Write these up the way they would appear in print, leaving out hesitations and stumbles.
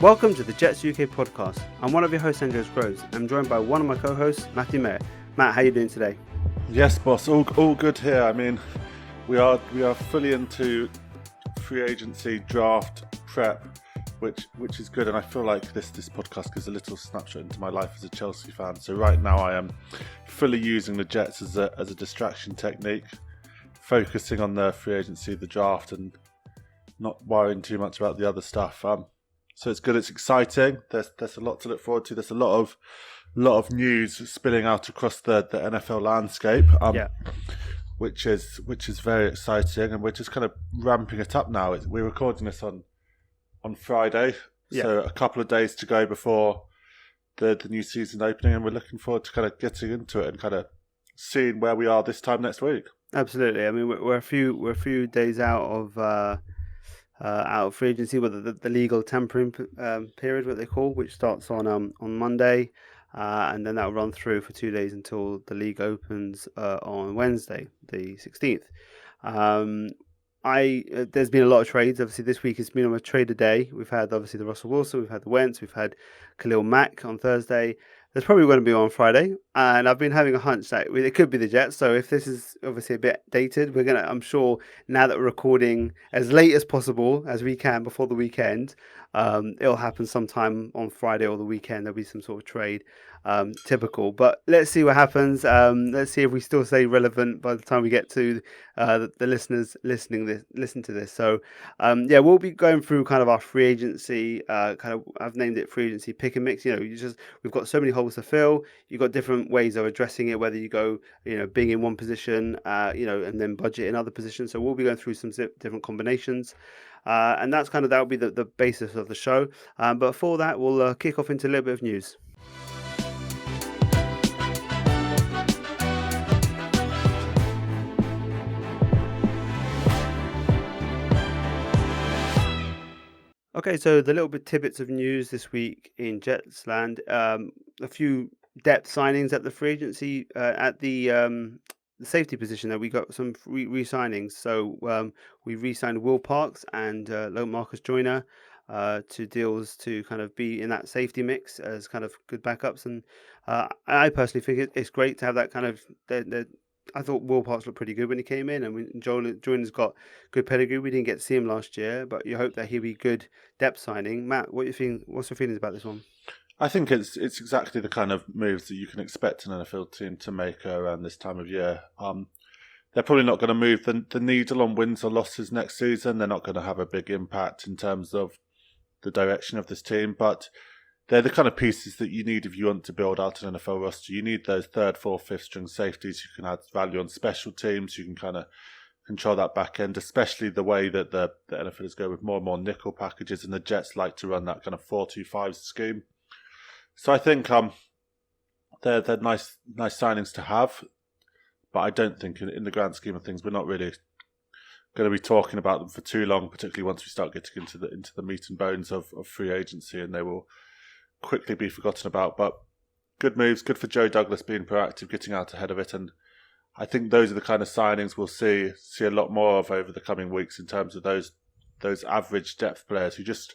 Welcome to the Jets UK podcast. I'm one of your hosts, Andrews Groves. I'm joined by one of my co-hosts, Matthew Mayer. Matt, how are you doing today? Yes, boss. All good here. I mean, we are fully into free agency draft prep, which is good. And I feel like this podcast gives a little snapshot into my life as a Chelsea fan. So right now, I am fully using the Jets as a distraction technique, focusing on the free agency, the draft, and not worrying too much about the other stuff. So it's good. It's exciting. There's a lot to look forward to. There's a lot of news spilling out across the NFL landscape, which is very exciting, and we're just kind of ramping it up now. We're recording this on Friday, so a couple of days to go before the new season opening, and we're looking forward to kind of getting into it and kind of seeing where we are this time next week. Absolutely. I mean, we're a few days out of free agency, with the legal tampering period, what they call, which starts on Monday, and then that will run through for 2 days until the league opens on Wednesday, the 16th. There's been a lot of trades. Obviously, this week it's been a trade a day. We've had obviously the Russell Wilson, we've had the Wentz, we've had Khalil Mack on Thursday. There's probably going to be one on Friday, and I've been having a hunch that it could be the Jets. So if this is obviously a bit dated, I'm sure now that we're recording as late as possible as we can before the weekend, it'll happen sometime on Friday or the weekend. There'll be some sort of trade, typical. But let's see what happens. Let's see if we still stay relevant by the time we get to the listeners listen to this. So we'll be going through kind of our free agency. I've named it free agency pick and mix. We've got so many holes to fill. You've got different ways of addressing it, whether you go, being in one position, and then budget in other positions. So we'll be going through some different combinations. And that'll be the basis of the show. But for that, we'll kick off into a little bit of news. Okay, so the little bit tidbits of news this week in Jets land. A few depth signings at the free agency at the safety position. That we got some re-signings. So we re-signed Will Parks and Marcus Joyner to deals to kind of be in that safety mix as kind of good backups. And I personally think it's great to have that kind of. I thought Will Parks looked pretty good when he came in, and Joyner's got good pedigree. We didn't get to see him last year, but you hope that he'll be good depth signing. Matt, what's your feelings about this one? I think it's exactly the kind of moves that you can expect an NFL team to make around this time of year. They're probably not going to move the needle on wins or losses next season. They're not going to have a big impact in terms of the direction of this team, but they're the kind of pieces that you need if you want to build out an NFL roster. You need those third, fourth, fifth string safeties who can add value on special teams. You can kind of control that back end, especially the way that the NFLs go with more and more nickel packages, and the Jets like to run that kind of 4-2-5 scheme. So I think they're nice signings to have, but I don't think in the grand scheme of things we're not really going to be talking about them for too long, particularly once we start getting into the meat and bones of free agency, and they will quickly be forgotten about. But good moves, good for Joe Douglas being proactive, getting out ahead of it, and I think those are the kind of signings we'll see a lot more of over the coming weeks in terms of those average depth players who just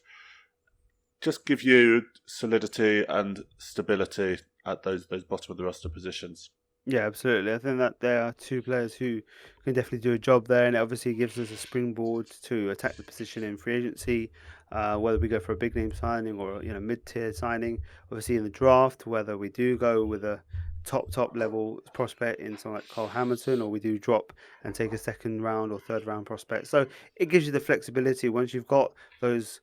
give you solidity and stability at those bottom of the roster positions. Yeah, absolutely. I think that there are two players who can definitely do a job there, and it obviously gives us a springboard to attack the position in free agency, whether we go for a big name signing or mid-tier signing. Obviously in the draft, whether we do go with a top level prospect in someone like Cole Hamilton, or we do drop and take a second round or third round prospect. So it gives you the flexibility once you've got those.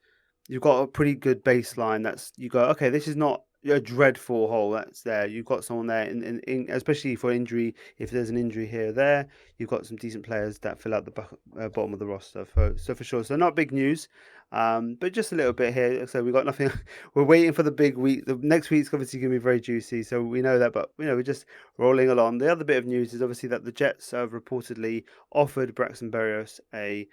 You've got a pretty good baseline. You go, okay, this is not a dreadful hole that's there. You've got someone there, in especially for injury. If there's an injury here or there, you've got some decent players that fill out the bottom of the roster. So for sure. So not big news, but just a little bit here. So we've got nothing. We're waiting for the big week. The next week's obviously going to be very juicy. So we know that, but we're just rolling along. The other bit of news is obviously that the Jets have reportedly offered Braxton Barrios a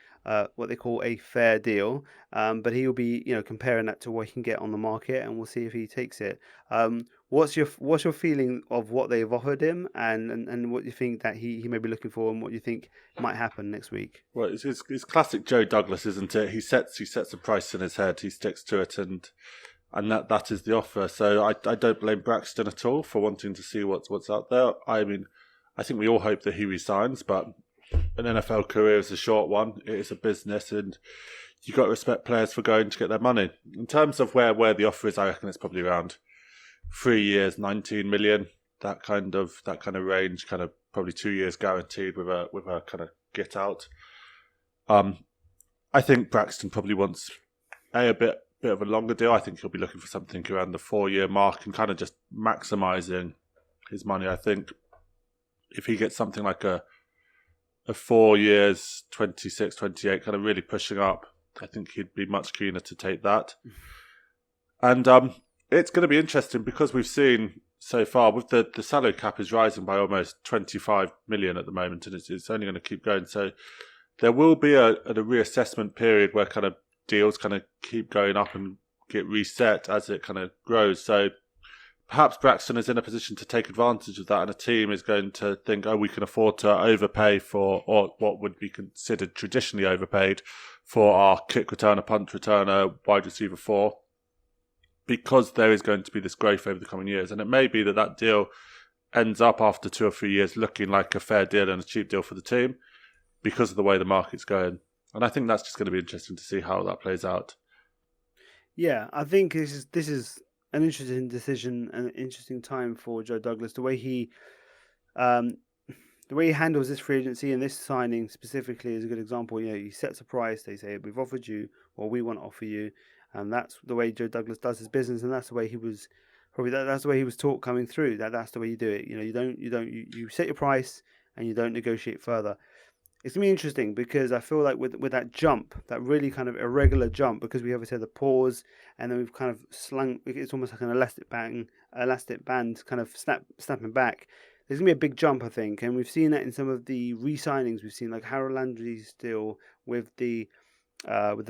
what they call a fair deal, but he will be comparing that to what he can get on the market, and we'll see if he takes it. it. What's your feeling of what they've offered him, and what you think that he may be looking for, and what you think might happen next week? Well, it's classic Joe Douglas, isn't it? He sets a price in his head, he sticks to it, and that is the offer. So I don't blame Braxton at all for wanting to see what's out there. I mean, I think we all hope that he resigns, but an NFL career is a short one. It is a business, and you've got to respect players for going to get their money. In terms of where the offer is, I reckon it's probably around 3 years, 19 million, that kind of range, kind of probably 2 years guaranteed with a kind of get out. I think Braxton probably wants a bit of a longer deal. I think he'll be looking for something around the 4-year mark and kind of just maximising his money. I think if he gets something like a 4 years, 26, 28, kind of really pushing up, I think he'd be much keener to take that. And it's going to be interesting because we've seen so far with the salary cap is rising by almost 25 million at the moment, and it's only going to keep going. So there will be a reassessment period where kind of deals kind of keep going up and get reset as it kind of grows. So perhaps Braxton is in a position to take advantage of that, and a team is going to think, oh, we can afford to overpay for, or what would be considered traditionally overpaid for our kick returner, punt returner, wide receiver 4, because there is going to be this growth over the coming years. And it may be that deal ends up after 2 or 3 years looking like a fair deal and a cheap deal for the team because of the way the market's going. And I think that's just going to be interesting to see how that plays out. Yeah, I think this is an interesting decision and an interesting time for Joe Douglas. The way he handles this free agency and this signing specifically is a good example. You know, he sets a price. They say, we've offered you what we want to offer you, and that's the way Joe Douglas does his business, and that's the way he was that's the way he was taught coming through. That's the way you do it. You know, you set your price and you don't negotiate further. It's going to be interesting because I feel like with that jump, that really kind of irregular jump, because we obviously had the pause and then we've kind of slung, it's almost like an elastic band kind of snapping back. There's going to be a big jump, I think, and we've seen that in some of the re-signings. We've seen like Harold Landry's deal with the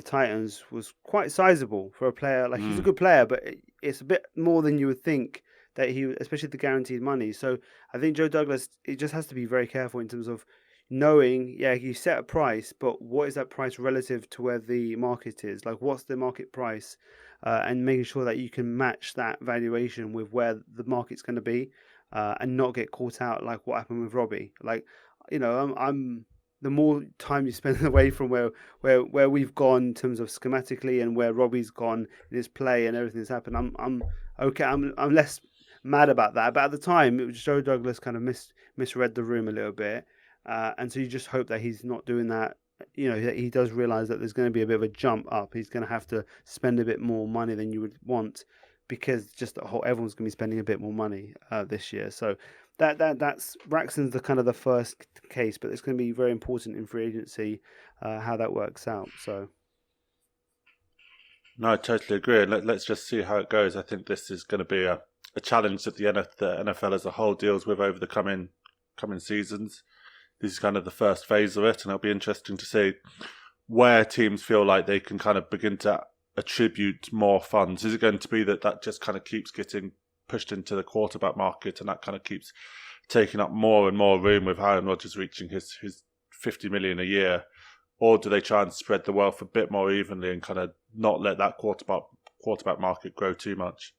Titans was quite sizable for a player. Like he's a good player, but it's a bit more than you would think that he, especially the guaranteed money. So I think Joe Douglas, it just has to be very careful in terms of knowing, yeah, you set a price, but what is that price relative to where the market is? Like, what's the market price? And making sure that you can match that valuation with where the market's going to be, and not get caught out like what happened with Robbie. Like, you know, I'm the more time you spend away from where we've gone in terms of schematically and where Robbie's gone in his play and everything that's happened, I'm okay. I'm less mad about that. But at the time, it was Joe Douglas kind of misread the room a little bit. And so you just hope that he's not doing that. You know, he does realize that there's going to be a bit of a jump up. He's going to have to spend a bit more money than you would want, because just everyone's going to be spending a bit more money this year. So that's Braxton's the first case, but it's going to be very important in free agency how that works out. So no, I totally agree. And let's just see how it goes. I think this is going to be a challenge that the NFL as a whole deals with over the coming seasons. This is kind of the first phase of it, and it'll be interesting to see where teams feel like they can kind of begin to attribute more funds. Is it going to be that just kind of keeps getting pushed into the quarterback market, and that kind of keeps taking up more and more room with Aaron Rodgers reaching his $50 million a year? Or do they try and spread the wealth a bit more evenly and kind of not let that quarterback market grow too much?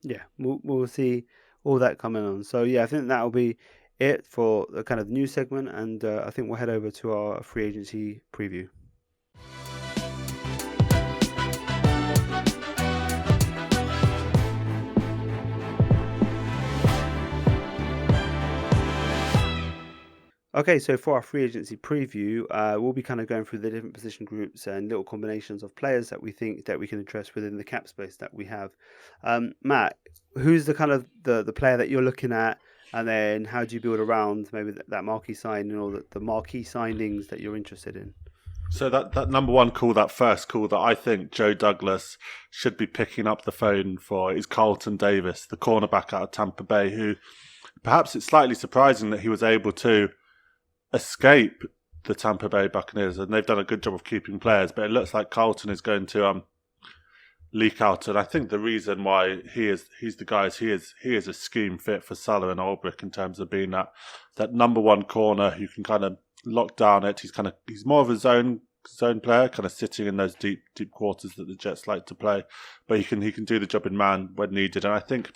Yeah, we'll see all that coming on. So yeah, I think that'll be it for the kind of news segment, and I think we'll head over to our free agency preview. Okay, so for our free agency preview, we'll be kind of going through the different position groups and little combinations of players that we think that we can address within the cap space that we have. Matt, who's the kind of the player that you're looking at, and then how do you build around maybe that marquee signing or the marquee signings that you're interested in? So that number one call, that first call that I think Joe Douglas should be picking up the phone for is Carlton Davis, the cornerback out of Tampa Bay, who perhaps it's slightly surprising that he was able to escape the Tampa Bay Buccaneers, and they've done a good job of keeping players, but it looks like Carlton is going to leak out. And I think the reason why he's the guy he is a scheme fit for Salah and Ulbrich in terms of being that number one corner who can kind of lock down it. He's more of a zone player, kind of sitting in those deep quarters that the Jets like to play, but he can do the job in man when needed. And I think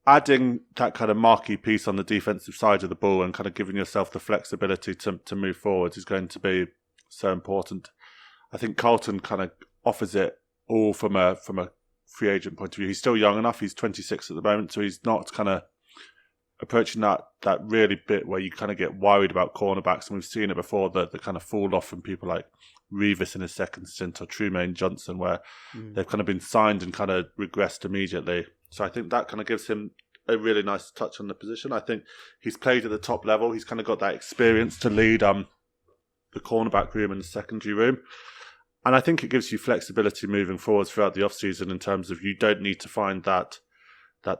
adding that kind of marquee piece on the defensive side of the ball and kind of giving yourself the flexibility to move forward is going to be so important. I think Carlton kind of offers it all from a free agent point of view. He's still young enough. He's 26 at the moment, so he's not kind of approaching that really bit where you kind of get worried about cornerbacks. And we've seen it before, the kind of fall off from people like Revis in his second stint or Trumaine Johnson, where they've kind of been signed and kind of regressed immediately. So I think that kind of gives him a really nice touch on the position. I think he's played at the top level. He's kind of got that experience to lead the cornerback room and the secondary room. And I think it gives you flexibility moving forward throughout the offseason in terms of you don't need to find that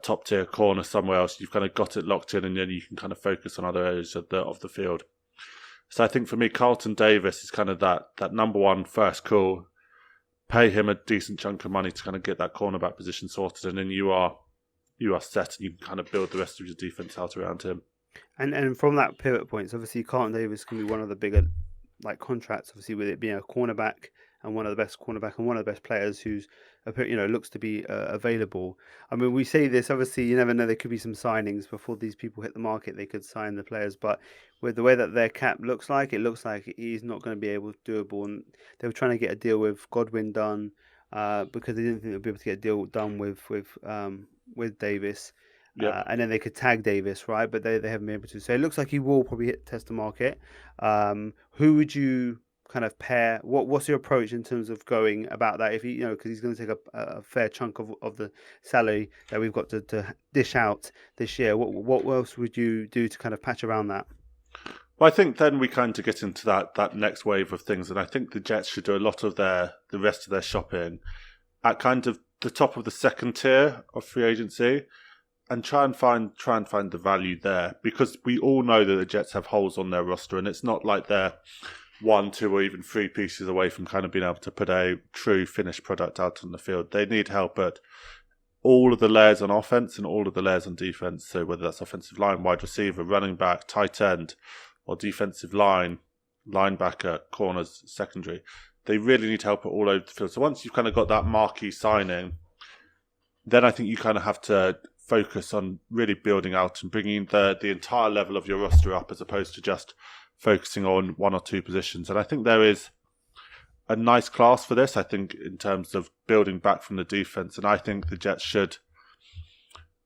top tier corner somewhere else. You've kind of got it locked in, and then you can kind of focus on other areas of the field. So I think for me, Carlton Davis is kind of that number one first call. Pay him a decent chunk of money to kind of get that cornerback position sorted, and then you are set, and you can kind of build the rest of your defense out around him. And from that pivot points, obviously Carlton Davis can be one of the bigger contracts, obviously, with it being a cornerback and one of the best cornerback and one of the best players who's looks to be available. I mean, we say this, obviously you never know, there could be some signings before these people hit the market. They could sign the players, but with the way that their cap looks like, it looks like he's not going to be able to doable. And they were trying to get a deal with Godwin done because they didn't think they'd be able to get a deal done with Davis. Yeah. And then they could tag Davis, right? But they haven't been able to. So it looks like he will probably test the market. Who would you kind of pair? What's your approach in terms of going about that? If he, because he's going to take a fair chunk of the salary that we've got to dish out this year. What else would you do to kind of patch around that? Well, I think then we kind of get into that next wave of things, and I think the Jets should do a lot of the rest of their shopping at kind of the top of the second tier of free agency, and try and find the value there, because we all know that the Jets have holes on their roster, and it's not like they're 1, 2, or even 3 pieces away from kind of being able to put a true finished product out on the field. They need help at all of the layers on offense and all of the layers on defense. So whether that's offensive line, wide receiver, running back, tight end, or defensive line, linebacker, corners, secondary, they really need help at all over the field. So once you've kind of got that marquee signing, then I think you kind of have to focus on really building out and bringing the entire level of your roster up, as opposed to just focusing on 1 or 2 positions. And I think there is a nice class for this, I think, in terms of building back from the defense. And I think the Jets should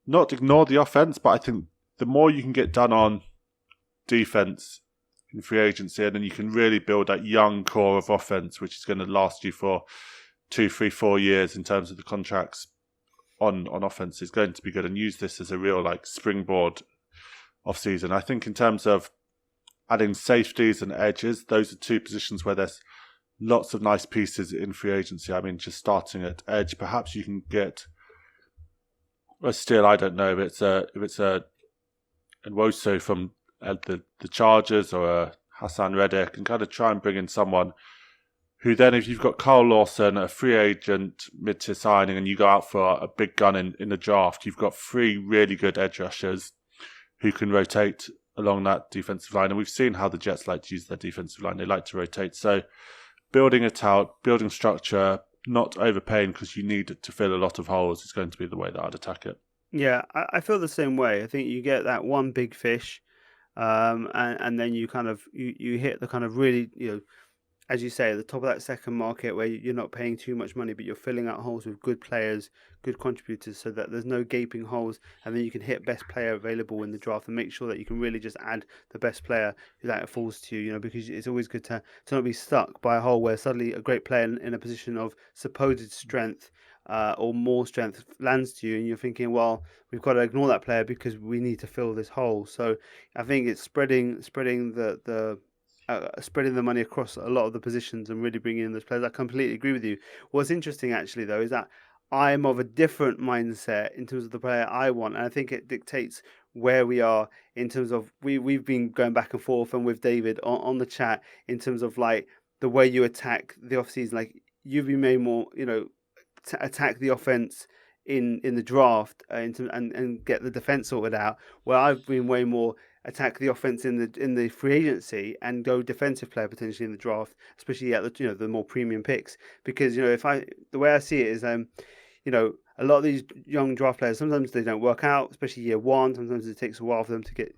not ignore the offense, but I think the more you can get done on defense in free agency, and then you can really build that young core of offense, which is going to last you for 2, 3, 4 years in terms of the contracts on offense, is going to be good, and use this as a real springboard off season. I think in terms of adding safeties and edges, those are 2 positions where there's lots of nice pieces in free agency. I mean, just starting at edge, perhaps you can get a steal. I don't know if it's a Nwosu from the Chargers, or a Hassan Reddick, and kind of try and bring in someone who then, if you've got Carl Lawson, a free agent, mid-tier signing, and you go out for a big gun in the draft, you've got 3 really good edge rushers who can rotate along that defensive line. And we've seen how the Jets like to use their defensive line. They like to rotate. So building it out, building structure, not overpaying because you need to fill a lot of holes, is going to be the way that I'd attack it. Yeah, I feel the same way. I think you get that one big fish, and then you kind of you hit the kind of really, as you say, at the top of that second market where you're not paying too much money, but you're filling out holes with good players, good contributors, so that there's no gaping holes, and then you can hit best player available in the draft and make sure that you can really just add the best player that falls to you, because it's always good to not be stuck by a hole where suddenly a great player in a position of supposed strength or more strength lands to you, and you're thinking, well, we've got to ignore that player because we need to fill this hole. So I think it's spreading the spreading the money across a lot of the positions and really bringing in those players. I completely agree with you. What's interesting, actually, though, is that I'm of a different mindset in terms of the player I want, and I think it dictates where we are in terms of we've been going back and forth, and with David on the chat, in terms of the way you attack the off season. You've been made more, attack the offense in the draft and get the defense sorted out. Where I've been way more attack the offense in the free agency and go defensive player potentially in the draft, especially at the more premium picks. Because if I the way I see it is a lot of these young draft players, sometimes they don't work out, especially year one. Sometimes it takes a while for them to get,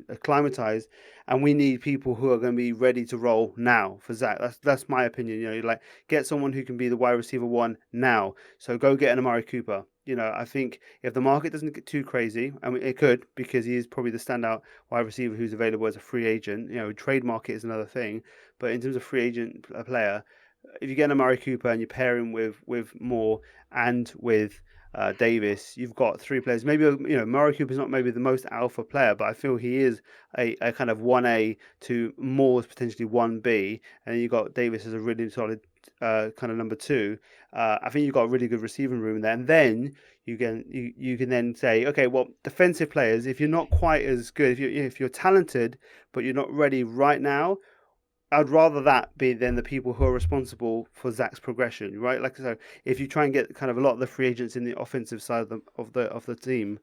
acclimatized. And we need people who are going to be ready to roll now for Zach. That's my opinion. Like get someone who can be the wide receiver one now. So go get an Amari Cooper. I think if the market doesn't get too crazy, I mean, it could because he is probably the standout wide receiver who's available as a free agent. Trade market is another thing, but in terms of free agent player, if you get an Amari Cooper and you pair him with Moore and with Davis, you've got three players. Maybe Amari Cooper's not maybe the most alpha player, but I feel he is a kind of 1A to Moore's potentially 1B, and then you've got Davis as a really solid kind of number two. I think you've got a really good receiving room there, and then you can then say, okay, well, defensive players, if you're not quite as good, if you're talented but you're not ready right now, I'd rather that be than the people who are responsible for Zach's progression, right? Like so, if you try and get kind of a lot of the free agents in the offensive side of the team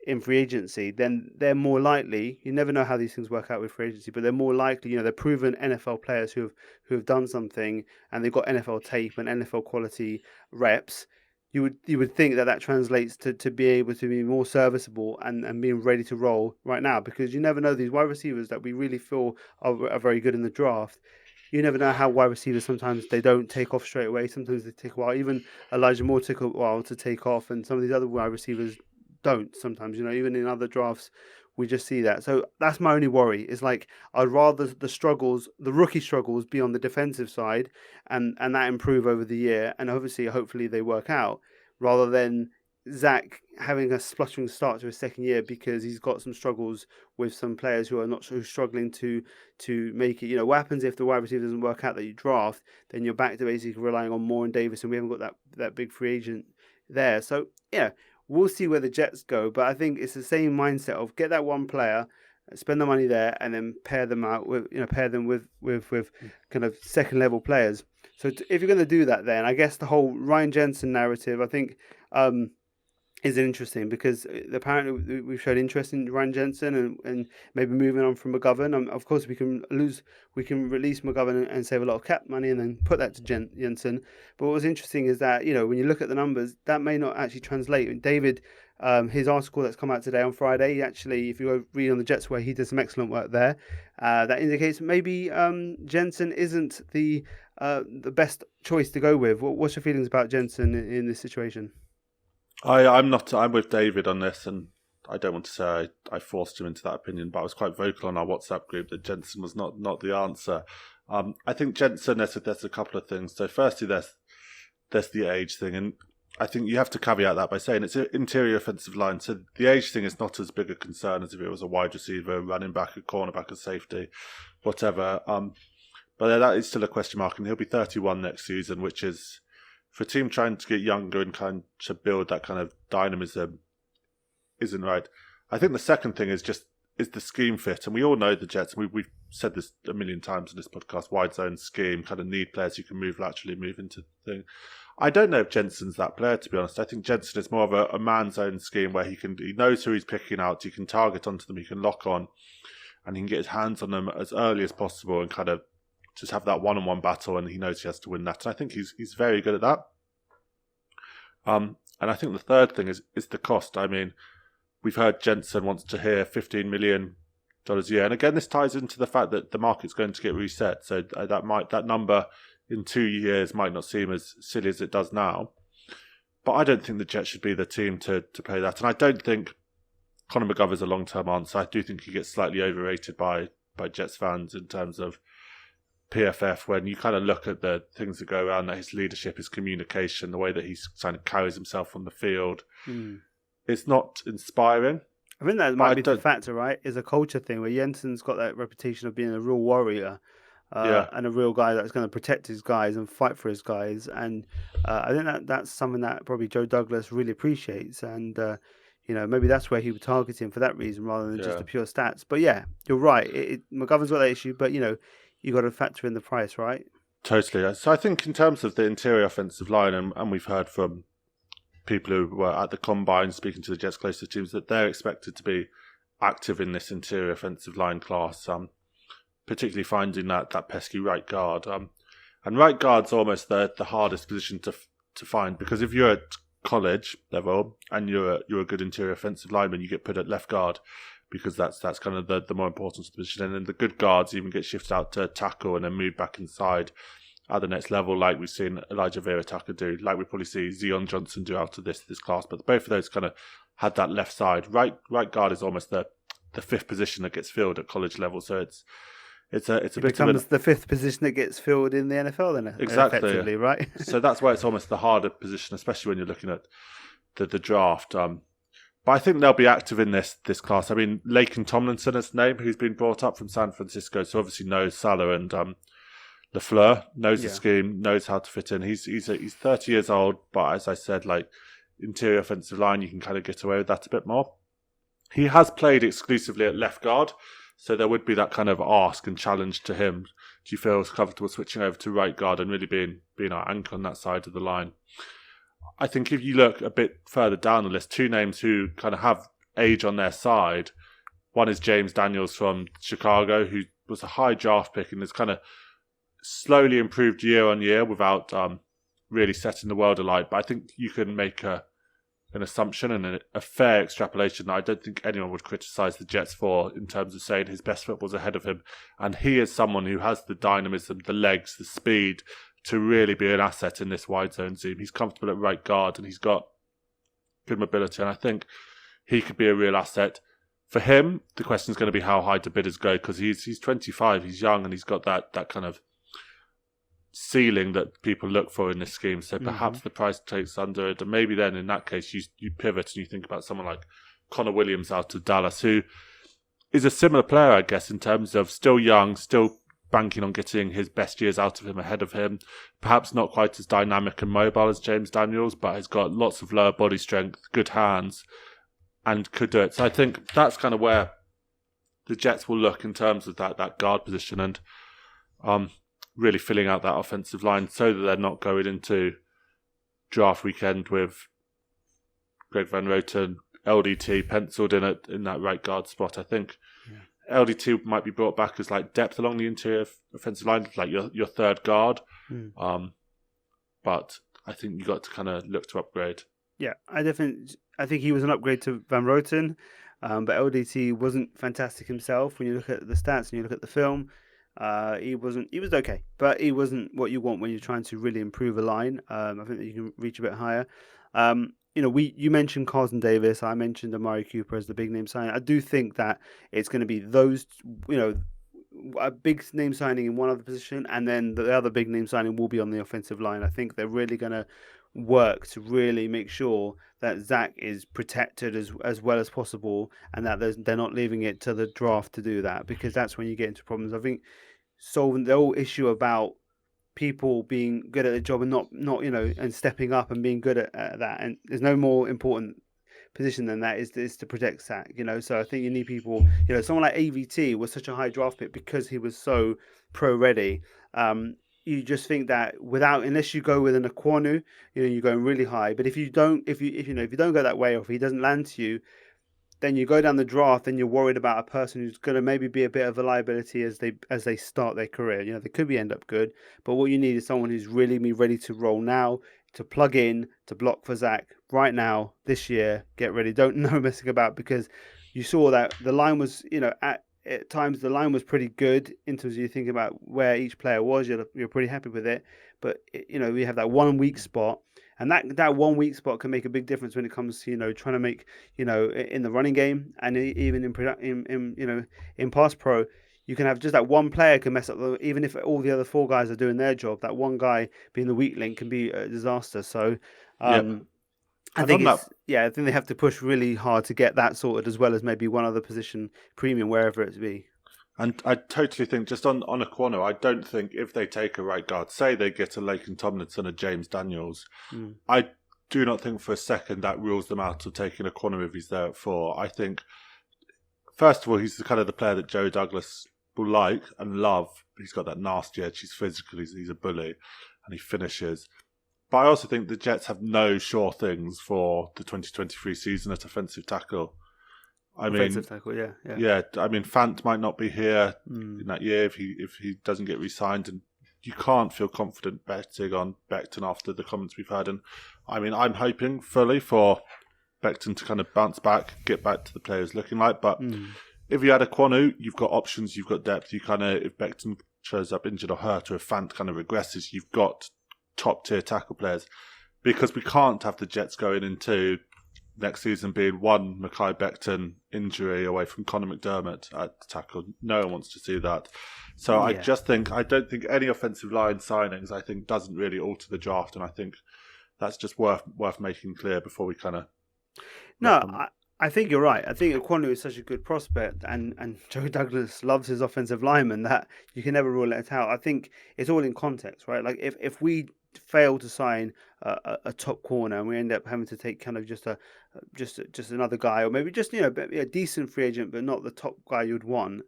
in free agency, then they're more likely. You never know how these things work out with free agency, but they're more likely. They're proven NFL players who have done something and they've got NFL tape and NFL quality reps. You would think that translates to be able to be more serviceable and being ready to roll right now, because you never know these wide receivers that we really feel are very good in the draft. You never know how wide receivers sometimes they don't take off straight away. Sometimes they take a while. Even Elijah Moore took a while to take off, and some of these other wide receivers don't. Sometimes even in other drafts we just see that. So that's my only worry. Is like I'd rather the rookie struggles, be on the defensive side, and that improve over the year, and obviously, hopefully, they work out, rather than Zach having a spluttering start to his second year because he's got some struggles with some players who are not who's struggling to make it. What happens if the wide receiver doesn't work out that you draft? Then you're back to basically relying on Moore and Davis, and we haven't got that big free agent there. So yeah, we'll see where the Jets go, but I think it's the same mindset of get that one player, spend the money there, and then pair them out with pair them with kind of second level players. So if you're going to do that, then I guess the whole Ryan Jensen narrative, I think, is interesting because apparently we've showed interest in Ryan Jensen and maybe moving on from McGovern. Of course, we can release McGovern and save a lot of cap money and then put that to Jensen. But what was interesting is that when you look at the numbers, that may not actually translate. And David, his article that's come out today on Friday, actually, if you go read on the Jets Way, he does some excellent work there. That indicates maybe Jensen isn't the best choice to go with. What's your feelings about Jensen in this situation? I'm with David on this, and I don't want to say I forced him into that opinion, but I was quite vocal on our WhatsApp group that Jensen was not the answer. I think Jensen, there's a couple of things. So firstly, there's the age thing, and I think you have to caveat that by saying it's an interior offensive line, so the age thing is not as big a concern as if it was a wide receiver, running back, a cornerback, a safety, whatever. But that is still a question mark, and he'll be 31 next season, which is, for a team trying to get younger and kind to build that kind of dynamism, isn't right. I think the second thing is the scheme fit, and we all know the Jets. We've said this a million times in this podcast. Wide zone scheme, kind of need players who can move laterally, move into the thing. I don't know if Jensen's that player, to be honest. I think Jensen is more of a man's own scheme where he knows who he's picking out. He can target onto them, he can lock on, and he can get his hands on them as early as possible and kind of just have that one-on-one battle, and he knows he has to win that. And I think he's very good at that. And I think the third thing is the cost. I mean, we've heard Jensen wants to hear $15 million a year, and again, this ties into the fact that the market's going to get reset. So that number in 2 years might not seem as silly as it does now. But I don't think the Jets should be the team to pay that, and I don't think Conor McGovern's a long-term answer. I do think he gets slightly overrated by Jets fans in terms of PFF, when you kind of look at the things that go around, that his leadership, his communication, the way that he kind of carries himself on the field, it's not inspiring. I think that might be the factor, right? Is a culture thing where Jensen's got that reputation of being a real warrior and a real guy that's going to protect his guys and fight for his guys. And I think that's something that probably Joe Douglas really appreciates. And, maybe that's where he would target him for that reason rather than just the pure stats. But yeah, you're right. McGovern's got that issue, but, you got to factor in the price, right? Totally. So I think in terms of the interior offensive line, and we've heard from people who were at the combine speaking to the Jets' closest teams that they're expected to be active in this interior offensive line class, particularly finding that pesky right guard. And right guard's almost the hardest position to find, because if you're at college level and you're a good interior offensive lineman, you get put at left guard because that's kind of the more important position. And then the good guards even get shifted out to tackle and then move back inside at the next level, like we've seen Elijah Vera Tucker do, like we probably see Zion Johnson do out of this class. But both of those kind of had that left side. Right guard is almost the fifth position that gets filled at college level. So it's a bit becomes the fifth position that gets filled in the NFL then, exactly, effectively, right? So that's why it's almost the harder position, especially when you're looking at the draft. But I think they'll be active in this class. I mean, Laken Tomlinson is the name, who's been brought up from San Francisco, so obviously knows Salah and LaFleur, knows the scheme, knows how to fit in. He's 30 years old, but as I said, like interior offensive line, you can kind of get away with that a bit more. He has played exclusively at left guard, so there would be that kind of ask and challenge to him. Do you feel comfortable switching over to right guard and really being our anchor on that side of the line? I think if you look a bit further down the list, two names who kind of have age on their side. One is James Daniels from Chicago, who was a high draft pick and has kind of slowly improved year on year without really setting the world alight. But I think you can make an assumption and a fair extrapolation that I don't think anyone would criticise the Jets for, in terms of saying his best foot was ahead of him. And he is someone who has the dynamism, the legs, the speed to really be an asset in this wide zone team. He's comfortable at right guard and he's got good mobility, and I think he could be a real asset. For him, the question is going to be how high do bidders go, because he's 25, he's young, and he's got that kind of ceiling that people look for in this scheme. So perhaps the price takes under it, and maybe then in that case you pivot and you think about someone like Connor Williams out of Dallas, who is a similar player, I guess, in terms of still young, still banking on getting his best years out of him ahead of him. Perhaps not quite as dynamic and mobile as James Daniels, but has got lots of lower body strength, good hands, and could do it. So I think that's kind of where the Jets will look in terms of that guard position, and really filling out that offensive line so that they're not going into draft weekend with Greg Van Roten, LDT penciled in that right guard spot. I think LDT might be brought back as like depth along the interior offensive line, like your third guard. But I think you got to kind of look to upgrade. Yeah, I think he was an upgrade to Van Roten, but LDT wasn't fantastic himself. When you look at the stats and you look at the film, he was okay, but he wasn't what you want when you're trying to really improve a line. I think that you can reach a bit higher. You mentioned Carlton Davis. I mentioned Amari Cooper as the big name signing. I do think that it's going to be those, a big name signing in one other position, and then the other big name signing will be on the offensive line. I think they're really going to work to really make sure that Zach is protected as well as possible, and that they're not leaving it to the draft to do that, because that's when you get into problems. I think solving the whole issue about people being good at the job and not and stepping up and being good at that, and there's no more important position than that is to protect Zach. So I think you need people. Someone like AVT was such a high draft pick because he was so pro ready. You just think that unless you go with an Aquanu, you're going really high. But if you don't go that way, or if he doesn't land to you, then you go down the draft and you're worried about a person who's going to maybe be a bit of a liability as they start their career. They could end up good, but what you need is someone who's really ready to roll now, to plug in, to block for Zach right now, this year. Get ready. Don't know messing about, because you saw that the line was, at times the line was pretty good in terms of you thinking about where each player was. You're pretty happy with it, but we have that 1 weak spot, and that 1 weak spot can make a big difference when it comes to trying to make in the running game, and even in pass pro. You can have just that one player can mess up, even if all the other four guys are doing their job. That one guy being the weak link can be a disaster. So I think they have to push really hard to get that sorted, as well as maybe one other position premium wherever it be. And I totally think, just on Aquanu, I don't think if they take a right guard, say they get a Laken Tomlinson, a James Daniels, I do not think for a second that rules them out of taking Aquanu if he's there at 4. I think, first of all, he's the kind of the player that Joe Douglas will like and love. He's got that nasty edge. He's physical. He's a bully, and he finishes. But I also think the Jets have no sure things for the 2023 season at offensive tackle. Offensive tackle, yeah. I mean, Fant might not be here in that year if he doesn't get re-signed, and you can't feel confident betting on Becton after the comments we've had. And I mean, I'm hoping fully for Becton to kind of bounce back, get back to the players looking like. But if you had a Kwonu, you've got options, you've got depth. You kind of, if Becton shows up injured or hurt, or if Fant kind of regresses, you've got top tier tackle players. Because we can't have the Jets going into next season being one Mekhi Becton injury away from Conor McDermott at tackle. No one wants to see that. So I don't think any offensive line signings, I think, doesn't really alter the draft, and I think that's just worth making clear before we kind of... No, I think you're right. I think Ekwonu is such a good prospect, and Joe Douglas loves his offensive lineman that you can never rule it out. I think it's all in context, right? Like if we fail to sign a top corner and we end up having to take kind of just another guy, or maybe just a decent free agent but not the top guy you'd want.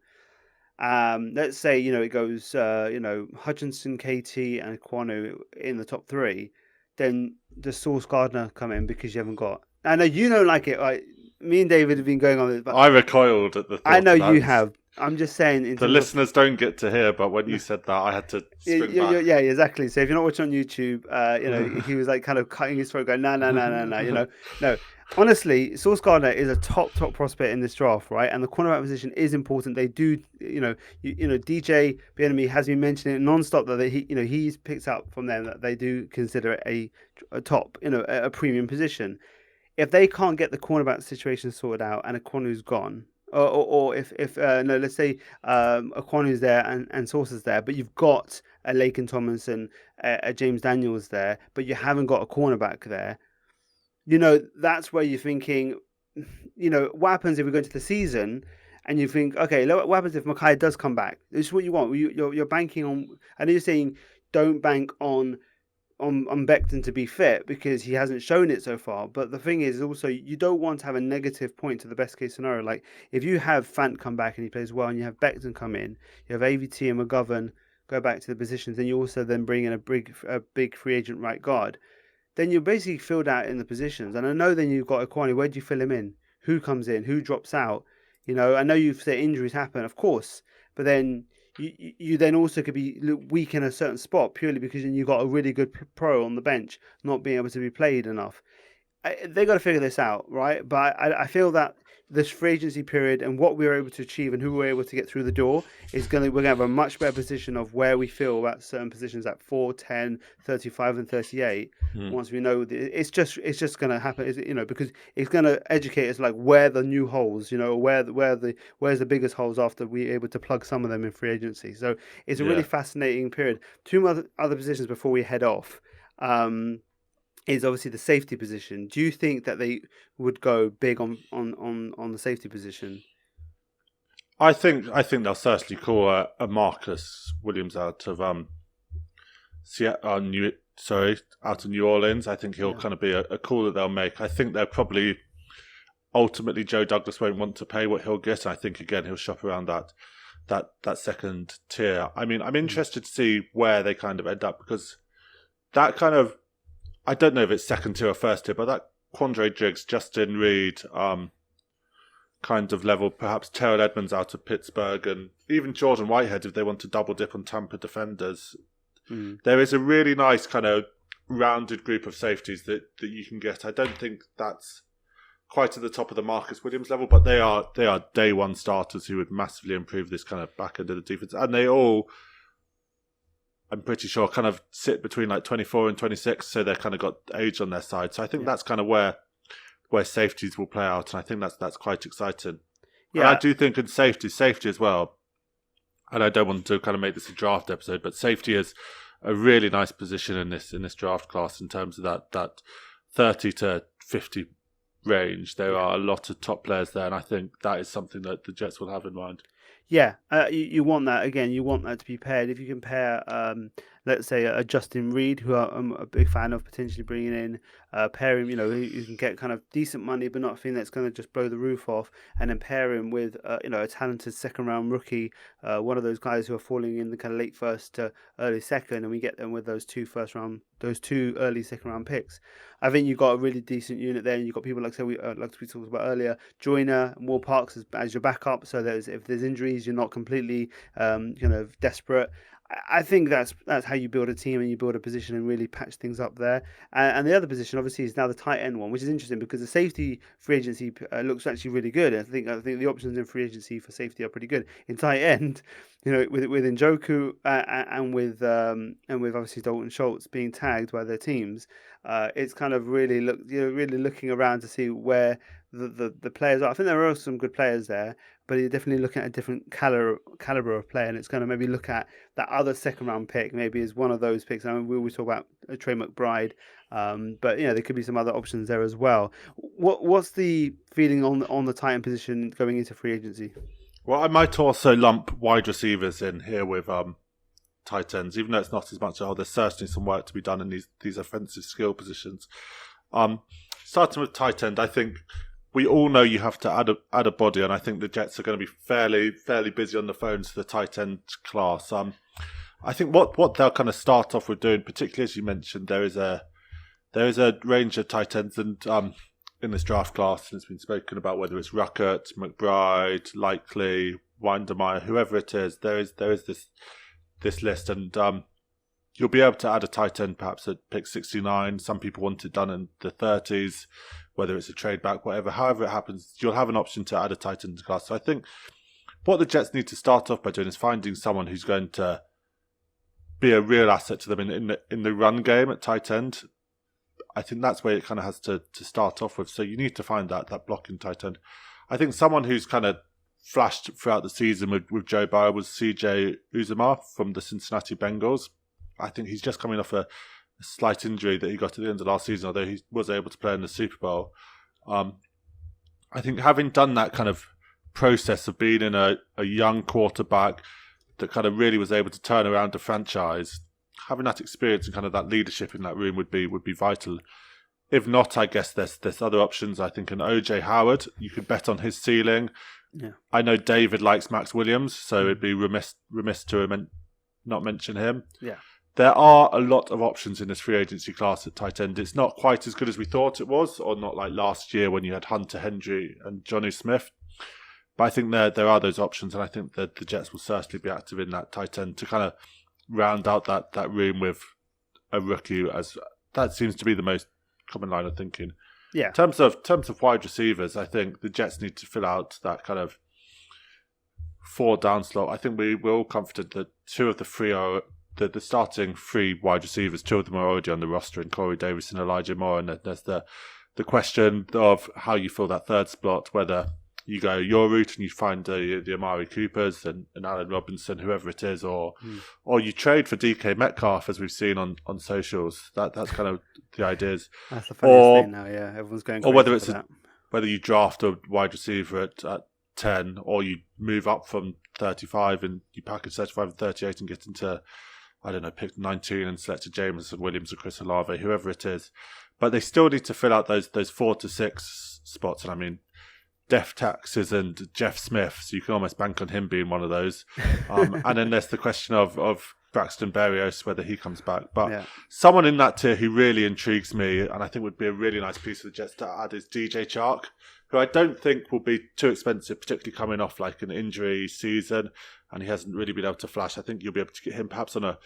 Let's say it goes Hutchinson, KT, and Ekwonu in the top three. Then does Sauce Gardner come in because you haven't got? I know you don't like it, right? Me and David have been going on this. But I recoiled at the thought. I know you have. I'm just saying. The listeners don't get to hear, but when you said that, I had to spring back. Yeah, exactly. So if you're not watching on YouTube, he was like kind of cutting his throat, going, no. No. Honestly, Sauce Gardner is a top prospect in this draft, right? And the cornerback position is important. They do, DJ Bieniemy has been mentioning it nonstop that he's picked up from them that they do consider it a top, a premium position. If they can't get the cornerback situation sorted out and Ekwonu's gone, or if let's say Ekwonu's there and Sauce is there, but you've got a Laken Tomlinson, a James Daniels there, but you haven't got a cornerback there, that's where you're thinking, what happens if we go into the season and you think, okay, what happens if Mekhi does come back? This is what you want. You're banking on, and you're saying don't bank on Becton to be fit because he hasn't shown it so far. But the thing is also you don't want to have a negative point to the best case scenario. Like if you have Fant come back and he plays well, and you have Becton come in, you have AVT and McGovern go back to the positions, and you also then bring in a big free agent right guard, then you're basically filled out in the positions. And I know then you've got Ekwonu. Where do you fill him in? Who comes in? Who drops out? I know you've said injuries happen, of course, but then you then also could be weak in a certain spot purely because you've got a really good pro on the bench not being able to be played enough. They got to figure this out, right? But I feel that this free agency period and what we were able to achieve and who we were able to get through the door we're going to have a much better position of where we feel about certain positions at 4, 10, 35 and 38. Once we know it's just going to happen, because it's going to educate us like where the new holes, where's the biggest holes after we're able to plug some of them in free agency. So it's a really fascinating period. Two other positions before we head off. Is obviously the safety position. Do you think that they would go big on the safety position? I think they'll certainly call a Marcus Williams out of New Orleans. I think he'll kind of be a call that they'll make. I think they'll probably ultimately Joe Douglas won't want to pay what he'll get. I think again he'll shop around that second tier. I mean, I'm interested to see where they kind of end up, because that kind of, I don't know if it's second tier or first tier, but that Quandre Diggs, Justin Reed kind of level, perhaps Terrell Edmonds out of Pittsburgh, and even Jordan Whitehead if they want to double dip on Tampa defenders. There is a really nice kind of rounded group of safeties that you can get. I don't think that's quite at the top of the Marcus Williams level, but they are day one starters who would massively improve this kind of back end of the defense, and they all, I'm pretty sure, kind of sit between like 24 and 26, so they've kind of got age on their side. So I think that's kind of where safeties will play out, and I think that's quite exciting. Yeah. And I do think in safety as well, and I don't want to kind of make this a draft episode, but safety is a really nice position in this draft class in terms of that 30 to 50 range. There are a lot of top players there, and I think that is something that the Jets will have in mind. Yeah, you want that again. You want that to be paired. If you can pair, let's say a Justin Reed, who I'm a big fan of potentially bringing in, pair him, you can get kind of decent money, but not a thing that's going to just blow the roof off, and then pair him with, a talented second round rookie, one of those guys who are falling in the kind of late first to early second, and we get them with those two early second round picks. I think you've got a really decent unit there, and you've got people like we talked about earlier, Joyner, Moore Parks as your backup. So if there's injuries, you're not completely desperate. I think that's how you build a team and you build a position and really patch things up there. And the other position, obviously, is now the tight end one, which is interesting because the safety free agency looks actually really good. I think the options in free agency for safety are pretty good. In tight end, with Njoku and with obviously Dalton Schultz being tagged by their teams, it's kind of really really looking around to see where the players are. I think there are some good players there, but you're definitely looking at a different caliber of player, and it's going to maybe look at that other second round pick maybe as one of those picks. I mean, we always talk about Trey McBride, but there could be some other options there as well. What's the feeling on the tight end position going into free agency? Well, I might also lump wide receivers in here with tight ends, even though it's not as much. There's certainly some work to be done in these offensive skill positions. Starting with tight end, I think we all know you have to add a body, and I think the Jets are going to be fairly busy on the phones for the tight end class. I think what they'll kind of start off with doing, particularly as you mentioned, there is a range of tight ends, and in this draft class, and it's been spoken about whether it's Ruckert, McBride, Likely, Windermeyer, whoever it is. There is this list, and you'll be able to add a tight end perhaps at pick 69. Some people want it done in the 30s, whether it's a trade back, whatever. However it happens, you'll have an option to add a tight end class. So I think what the Jets need to start off by doing is finding someone who's going to be a real asset to them in the run game at tight end. I think that's where it kind of has to start off with. So you need to find that blocking tight end. I think someone who's kind of flashed throughout the season with Joe Burrow was CJ Uzomah from the Cincinnati Bengals. I think he's just coming off a slight injury that he got at the end of last season, although he was able to play in the Super Bowl. I think having done that kind of process of being in a young quarterback that kind of really was able to turn around a franchise, having that experience and kind of that leadership in that room would be vital. If not, I guess there's other options. I think an OJ Howard, you could bet on his ceiling. Yeah. I know David likes Max Williams, so it'd be remiss to not mention him. Yeah. There are a lot of options in this free agency class at tight end. It's not quite as good as we thought it was, or not like last year when you had Hunter Henry and Jonnu Smith. But I think there are those options, and I think that the Jets will certainly be active in that tight end to kind of round out that room with a rookie, as that seems to be the most common line of thinking. Yeah. In terms of wide receivers, I think the Jets need to fill out that kind of 4 down slot. I think we're all confident that 2 of the 3 are the starting 3 wide receivers. 2 of them are already on the roster, in Corey Davis and Elijah Moore. And there's the question of how you fill that third spot, whether you go your route and you find the Amari Coopers and Allen Robinson, whoever it is, or you trade for DK Metcalf, as we've seen on socials. That's kind of the ideas. That's the funniest thing now. Yeah, everyone's going crazy. Or whether it's that. Whether you draft a wide receiver at 10, or you move up from 35 and you package 35 and 38 and get into, I don't know, pick 19 and select a Jameson Williams or Chris Olave, whoever it is. But they still need to fill out those 4 to 6 spots. And I mean, Def Taxes and Jeff Smith, so you can almost bank on him being one of those. And then there's the question of Braxton Barrios, whether he comes back. But someone in that tier who really intrigues me, and I think would be a really nice piece of the Jets to add, is DJ Chark, who I don't think will be too expensive, particularly coming off like an injury season, and he hasn't really been able to flash. I think you'll be able to get him perhaps on a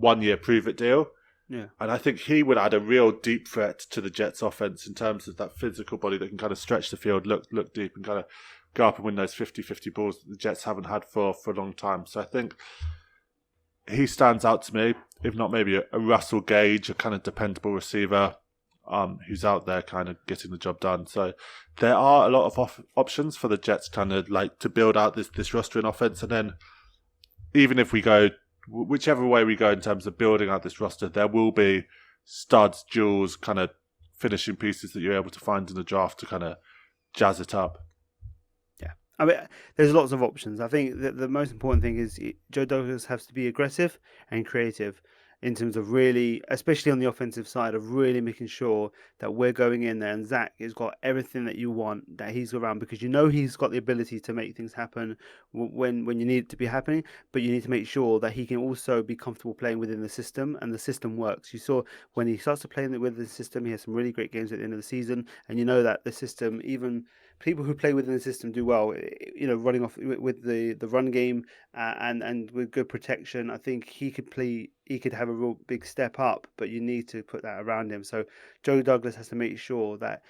1-year prove-it deal. Yeah. And I think he would add a real deep threat to the Jets' offense in terms of that physical body that can kind of stretch the field, look deep, and kind of go up and win those 50-50 balls that the Jets haven't had for a long time. So I think he stands out to me, if not maybe a Russell Gage, a kind of dependable receiver who's out there kind of getting the job done. So there are a lot of options for the Jets kind of like to build out this roster and offense. And then even if we go whichever way we go in terms of building out this roster, there will be studs, jewels, kind of finishing pieces that you're able to find in the draft to kind of jazz it up. Yeah. I mean, there's lots of options. I think that the most important thing is Joe Douglas has to be aggressive and creative. in terms of really, especially on the offensive side, of really making sure that we're going in there and Zach has got everything that you want, that he's around, because you know he's got the ability to make things happen when you need it to be happening, but you need to make sure that he can also be comfortable playing within the system, and the system works. You saw when he starts to play within the system, he has some really great games at the end of the season, and you know that the system, even people who play within the system do well. Running off with the run game and with good protection, I think he could play. He could have a real big step up, but you need to put that around him. So Joe Douglas has to make sure that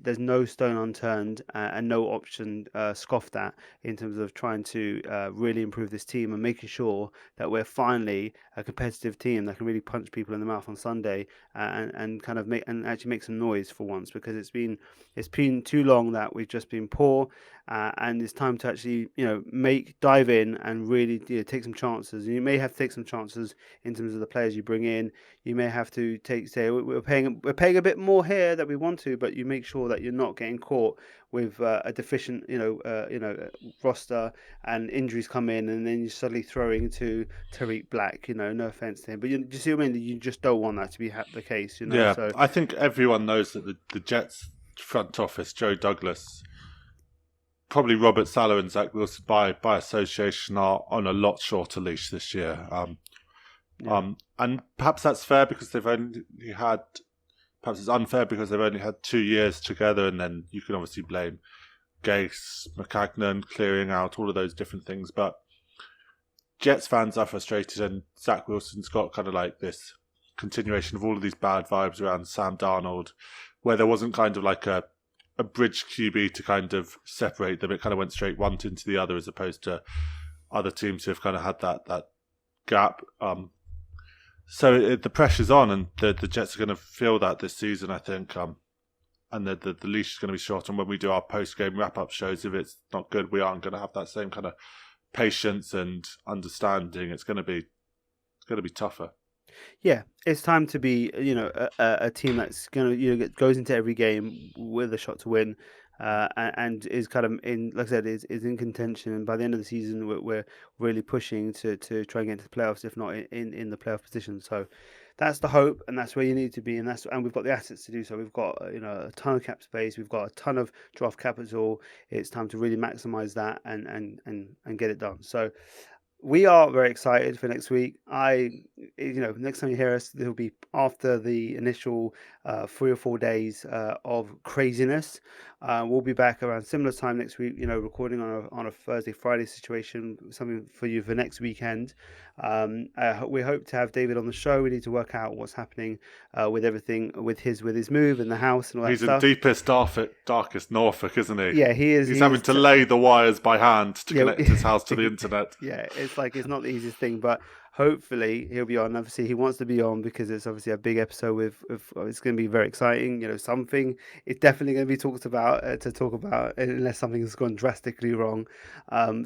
there's no stone unturned and no option scoffed at in terms of trying to really improve this team and making sure that we're finally a competitive team that can really punch people in the mouth on Sunday and kind of actually make some noise for once, because it's been too long that we've just been poor, and it's time to actually dive in and really take some chances. And you may have to take some chances in terms of the players you bring in. You may have to say we're paying a bit more here that we want to, but you make sure that you're not getting caught with a deficient roster and injuries come in, and then you're suddenly throwing to Tariq Black. No offense to him, but you see what I mean. You just don't want that to be the case. Yeah, so I think everyone knows that the Jets front office, Joe Douglas, probably Robert Saleh and Zach Wilson by association, are on a lot shorter leash this year. And perhaps that's fair because they've only had. Perhaps it's unfair because they've only had 2 years together, and then you can obviously blame Gase, McCagnon, clearing out, all of those different things. But Jets fans are frustrated, and Zach Wilson's got kind of like this continuation of all of these bad vibes around Sam Darnold, where there wasn't kind of like a bridge QB to kind of separate them. It kind of went straight one into the other, as opposed to other teams who have kind of had that gap. So the pressure's on, and the Jets are going to feel that this season, I think. And the leash is going to be short. And when we do our post-game wrap-up shows, if it's not good, we aren't going to have that same kind of patience and understanding. It's going to be tougher. Yeah, it's time to be a team that's going to goes into every game with a shot to win. And is kind of in, like I said, is in contention. And by the end of the season, we're really pushing to try and get into the playoffs, if not in the playoff position. So that's the hope, and that's where you need to be, and we've got the assets to do so. We've got a ton of cap space, we've got a ton of draft capital. It's time to really maximize that and get it done. So we are very excited for next week. Next time you hear us, it'll be after the initial 3 or 4 days of craziness. We'll be back around similar time next week, recording on a Thursday, Friday situation, something for you for next weekend. We hope to have David on the show. We need to work out what's happening with everything, with his move and the house and all that stuff. He's in deepest, darkest Norfolk, isn't he? Yeah, he is. He's having to lay the wires by hand to connect his house to the internet. Yeah, it's not the easiest thing, but hopefully he'll be on. Obviously, he wants to be on because it's obviously a big episode with it's going to be very exciting. Something is definitely going to be talked about unless something has gone drastically wrong.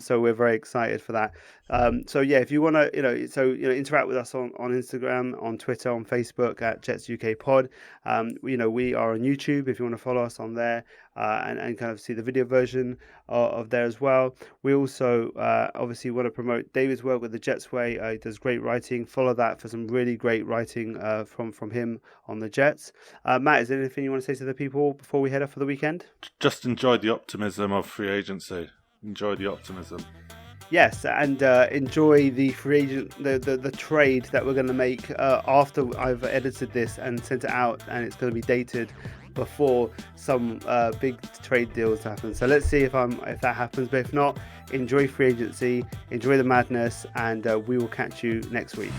So we're very excited for that. So yeah, if you want to, interact with us on Instagram, on Twitter, on Facebook at Jets UK Pod. We are on YouTube if you want to follow us on there. And kind of see the video version of there as well. We also obviously want to promote David's work with the Jets Way. He does great writing. Follow that for some really great writing from him on the Jets. Matt, is there anything you want to say to the people before we head off for the weekend? Just enjoy the optimism of free agency. Enjoy the optimism. Yes, and enjoy the free agent, the trade that we're going to make after I've edited this and sent it out, and it's going to be dated before some big trade deals happen. So let's see if that happens. But if not, enjoy free agency, enjoy the madness, and we will catch you next week.